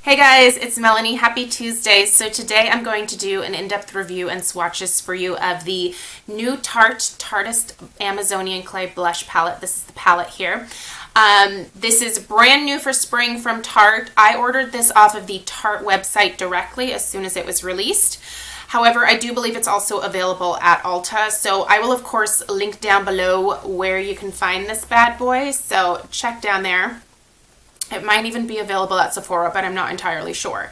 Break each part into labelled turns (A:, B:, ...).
A: Hey guys, it's Melanie. Happy Tuesday. So today I'm going to do an in-depth review and swatches for you of the new Tarte Tarteist Amazonian Clay Blush Palette. This is the palette here. This is brand new for spring from Tarte. I ordered this off of the Tarte website directly as soon as it was released. However, I do believe it's also available at Ulta. So I will, of course, link down below where you can find this bad boy. So check down there. It might even be available at Sephora, but I'm not entirely sure.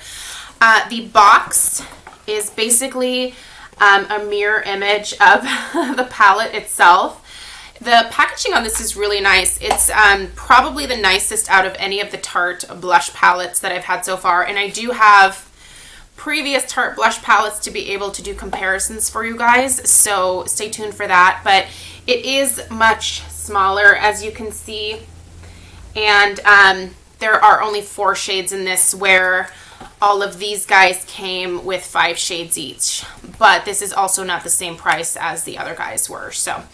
A: The box is basically a mirror image of the palette itself. The packaging on this is really nice. It's probably the nicest out of any of the Tarte blush palettes that I've had so far. And I do have previous Tarte blush palettes to be able to do comparisons for you guys. So stay tuned for that. But it is much smaller, as you can see. And there are only 4 shades in this, where all of these guys came with 5 shades each. But this is also not the same price as the other guys were. So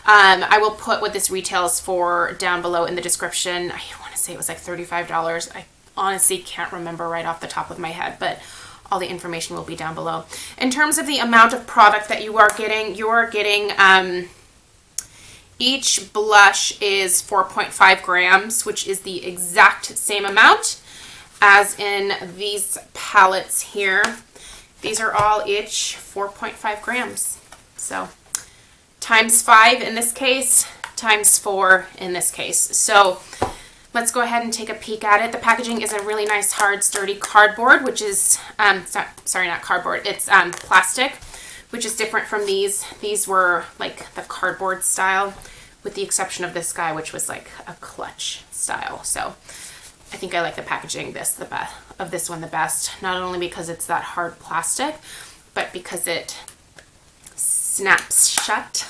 A: I will put what this retails for down below in the description. I want to say it was like $35. I honestly can't remember right off the top of my head, but all the information will be down below. In terms of the amount of product that you are getting each blush is 4.5 grams, which is the exact same amount as in these palettes here. These are all each 4.5 grams. So times 5 in this case, times 4 in this case. So let's go ahead and take a peek at it. The packaging is a really nice, hard, sturdy cardboard, which is, sorry, not cardboard, it's plastic, which is different from these. These were like the cardboard style, with the exception of this guy, which was like a clutch style. So I think I like the packaging of this one the best, not only because it's that hard plastic, but because it snaps shut,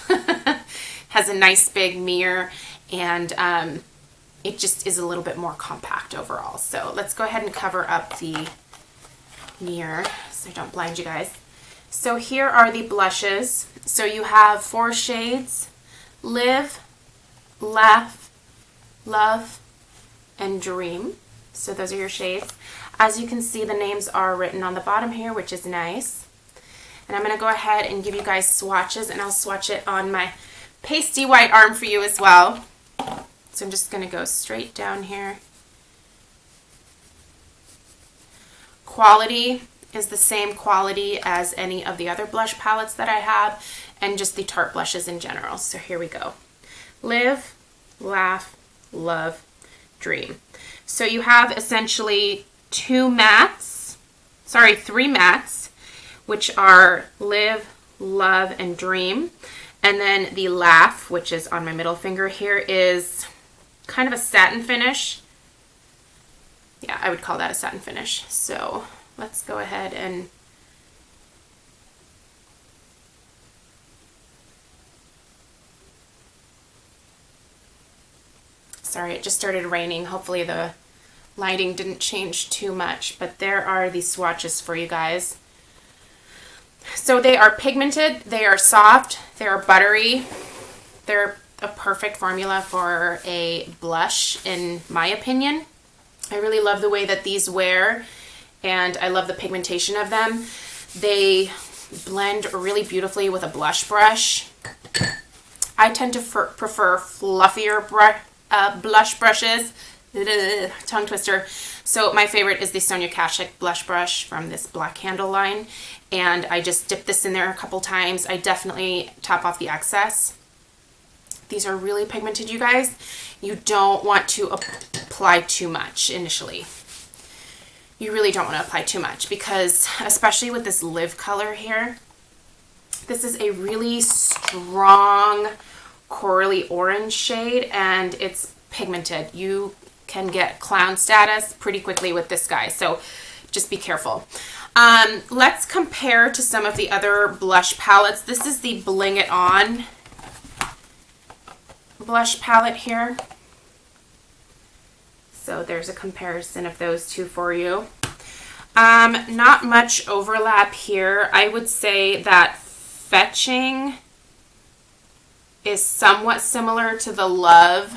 A: has a nice big mirror, and it just is a little bit more compact overall. So let's go ahead and cover up the mirror so I don't blind you guys. So here are the blushes. So you have 4 shades: Live, Laugh, Love, and Dream. So those are your shades. As you can see, the names are written on the bottom here, which is nice. And I'm going to go ahead and give you guys swatches, and I'll swatch it on my pasty white arm for you as well. So I'm just going to go straight down here. Quality is the same quality as any of the other blush palettes that I have, and just the Tarte blushes in general. So here we go. Live, Laugh, Love, Dream. So you have essentially 3 mattes, which are Live, Love, and Dream. And then the Laugh, which is on my middle finger here, is kind of a satin finish. Yeah, I would call that a satin finish. So let's go ahead and sorry, it just started raining. Hopefully the lighting didn't change too much, but there are the swatches for you guys. So they are pigmented, they are soft, they are buttery. They're a perfect formula for a blush, in my opinion. I really love the way that these wear, and I love the pigmentation of them. They blend really beautifully with a blush brush. I tend to prefer fluffier blush brushes. Tongue twister. So my favorite is the Sonia Kashuk blush brush from this Black Candle line, and I just dip this in there a couple times. I definitely top off the excess. These are really pigmented, you guys. You don't want to apply too much initially. You really don't want to apply too much, because especially with this Live color here, this is a really strong corally orange shade, and it's pigmented. You can get clown status pretty quickly with this guy, so just be careful. Let's compare to some of the other blush palettes. This is the Bling It On blush palette here. So there's a comparison of those two for you. Not much overlap here. I would say that Fetching is somewhat similar to the Love,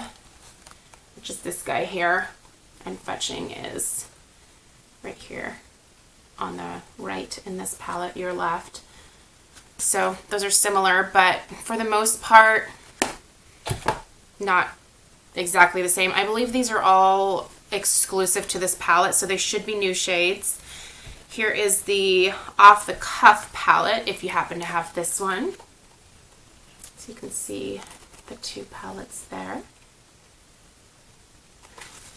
A: which is this guy here, and Fetching is right here on the right in this palette, your left. So those are similar, but for the most part, not exactly the same. I believe these are all exclusive to this palette, so they should be new shades. Here is the Off the Cuff palette, if you happen to have this one. So you can see the two palettes there.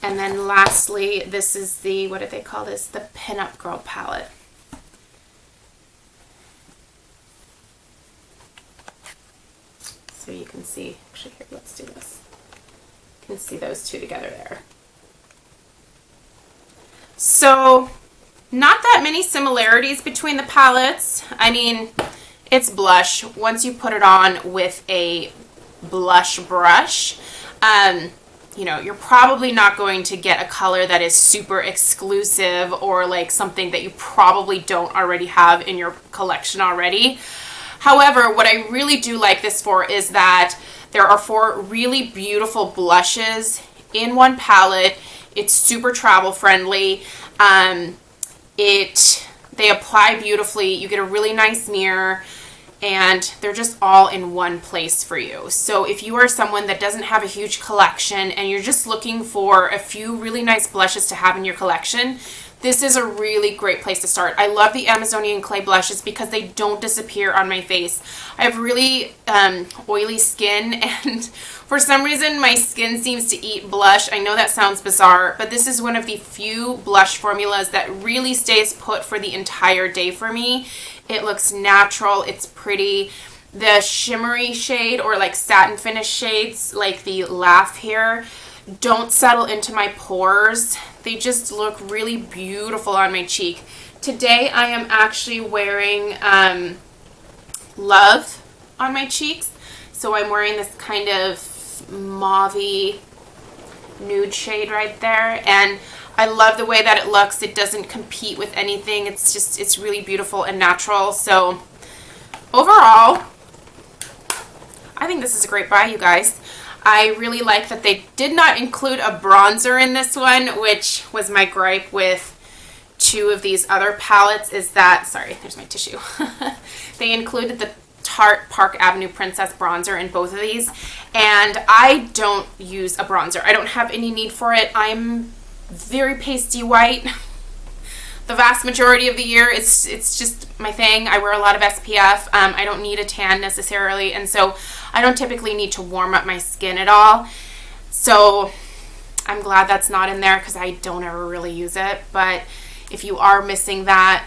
A: And then lastly, this is the, what do they call this? The Pinup Girl palette. So you can see, actually here, let's do this. You can see those two together there. So, not that many similarities between the palettes. I mean, it's blush. Once you put it on with a blush brush, you know, you're probably not going to get a color that is super exclusive or like something that you probably don't already have in your collection already. However, what I really do like this for is that there are 4 really beautiful blushes in one palette. It's super travel friendly. They apply beautifully. You get a really nice mirror, and they're just all in one place for you. So if you are someone that doesn't have a huge collection and you're just looking for a few really nice blushes to have in your collection, this is a really great place to start. I love the Amazonian clay blushes because they don't disappear on my face. I have really oily skin, and for some reason my skin seems to eat blush. I know that sounds bizarre, but this is one of the few blush formulas that really stays put for the entire day for me. It looks natural, it's pretty. The shimmery shade or like satin finish shades, like the Laugh here, don't settle into my pores. They just look really beautiful on my cheek. Today I am actually wearing Love on my cheeks. So I'm wearing this kind of mauve-y nude shade right there, and I love the way that it looks. It doesn't compete with anything. It's really beautiful and natural. So overall, I think this is a great buy, you guys. I really like that they did not include a bronzer in this one, which was my gripe with 2 of these other palettes, is that, sorry, there's my tissue. They included the Tarte Park Avenue Princess bronzer in both of these, and I don't use a bronzer. I don't have any need for it. I'm very pasty white. The vast majority of the year, it's just my thing. I wear a lot of SPF. I don't need a tan necessarily, and so I don't typically need to warm up my skin at all. So I'm glad that's not in there because I don't ever really use it. But if you are missing that,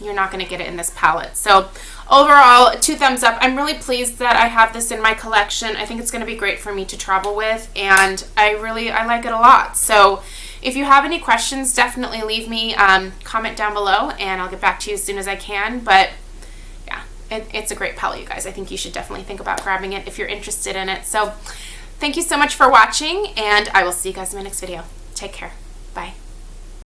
A: you're not going to get it in this palette. So overall, 2 thumbs up. I'm really pleased that I have this in my collection. I think it's going to be great for me to travel with, and I like it a lot. So if you have any questions, definitely leave me comment down below, and I'll get back to you as soon as I can. But yeah, it's a great palette, you guys. I think you should definitely think about grabbing it if you're interested in it. So thank you so much for watching, and I will see you guys in my next video. Take care. Bye.